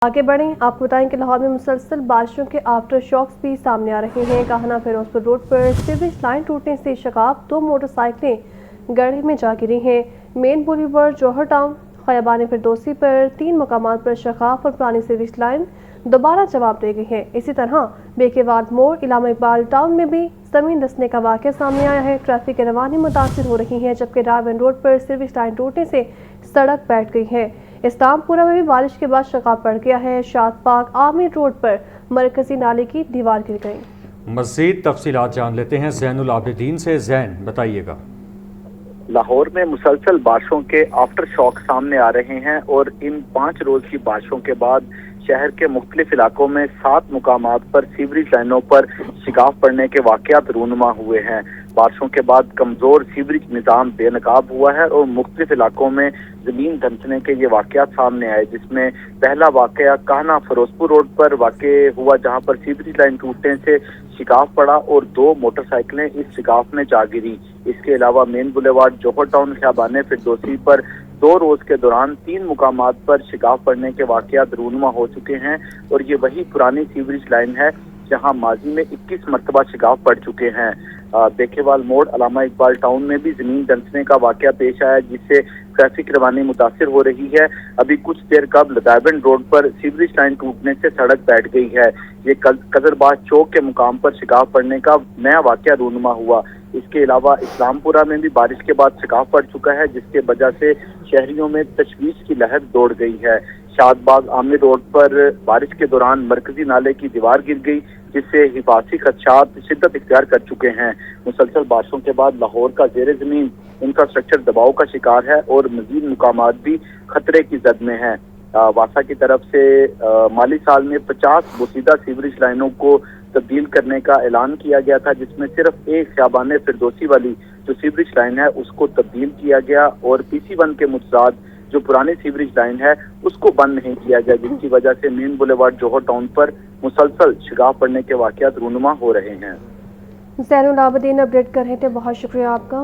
आगे बढ़ें, आपको बताएं कि लाहौर में मुसलसल बारिशों के आफ्टर शॉक्स भी सामने आ रहे हैं। काहना फिरोजपुर रोड पर सीवरेज लाइन टूटने से शगाफ 2 मोटरसाइकिलें गड्ढे में जा गिरी हैं। मेन बुलेवार्ड जौहर टाउन खयाबान फिरदौसी पर 3 मकामात पर शगाफ और पुरानी सीवरेज लाइन दोबारा जवाब दे गई है। इसी तरह बेकेवाद मोड़ इलामा इकबाल टाउन में भी जमीन धंसने का वाक़या सामने आया है। ट्रैफिक की रवानी मुतासिर हो रही है, जबकि रावन रोड पर सीवरेज लाइन टूटने से सड़क बैठ गई है। इस्लामपुरा में भी बारिश के बाद शगाफ पड़ गया है। शादबाग आमिर रोड पर मरकजी नाले की दीवार गिर गई। मज़ीद तफसीलात जान लेते हैं ज़ैनुल आबिदीन से। ज़ैन, बताइएगा। लाहौर में मुसलसल बारिशों के आफ्टर शॉक सामने आ रहे हैं और इन 5 रोज की बारिशों के बाद शहर के मुख्तलिफ इलाकों में 7 मुकामात पर सीवरेज लाइनों पर शिगाफ पड़ने के वाक़यात रूनुमा हुए हैं। बारिशों के बाद कमजोर सीवरेज निज़ाम बेनकाब हुआ है और मुख्तलिफ इलाकों में जमीन धंसने के ये वाक़यात सामने आए, जिसमें पहला वाक़या काहना फिरोजपुर रोड पर वाक़े हुआ, जहां पर सीवरेज लाइन टूटने से शिगाफ पड़ा और 2 मोटरसाइकिलें इस शिगाफ में जा गिरी। इसके अलावा मेन बुलेवार्ड जौहर टाउन खयाबान फिरदौसी पर 2 रोज के दौरान 3 मुकामात पर शिगाफ पड़ने के वाक़यात रूनुमा हो चुके हैं और ये वही पुरानी सीवरेज लाइन है जहां माजी में 21 मरतबा शिगाफ पड़ चुके हैं। बेकेवाल मोड़ इलामा इकबाल टाउन में भी जमीन धंसने का वाक़या पेश आया, जिससे ट्रैफिक रवानी मुतासिर हो रही है। अभी कुछ देर कबल डायमंड रोड पर सीवरेज लाइन टूटने से सड़क बैठ गई है। ये कजरबाज चौक के मुकाम पर शिगाफ पड़ने का नया वाक़या रूनुमा हुआ। इसके अलावा इस्लामपुरा में भी बारिश के बाद शिगाफ पड़ चुका है, जिसके वजह से शहरियों में तशवीश की लहर दौड़ गई है। शादबाग आमिर रोड पर बारिश के दौरान मरकजी नाले की दीवार गिर गई, जिससे हिफाजती खदशात शिद्दत इख्तियार कर चुके हैं। मुसलसल बारिशों के बाद लाहौर का ज़ेरे ज़मीन इंफ्रास्ट्रक्चर दबाव का शिकार है और मजीद मुकामात भी खतरे की जद में है। वासा की तरफ से माली साल में 50 बोसीदा सीवरेज लाइनों को तब्दील करने का ऐलान किया गया था, जिसमें सिर्फ एक खयाबान फिरदौसी वाली जो सीवरेज लाइन है उसको तब्दील किया गया और PC1 के मुतजाद जो पुरानी सीवरेज लाइन है उसको बंद नहीं किया गया, जिसकी वजह से मेन बुलेवार्ड जौहर टाउन पर मुसलसल शिगाफ पड़ने के वाक़यात रूनुमा हो रहे हैं। ज़ैनुल आबिदीन अपडेट कर रहे थे, बहुत शुक्रिया आपका।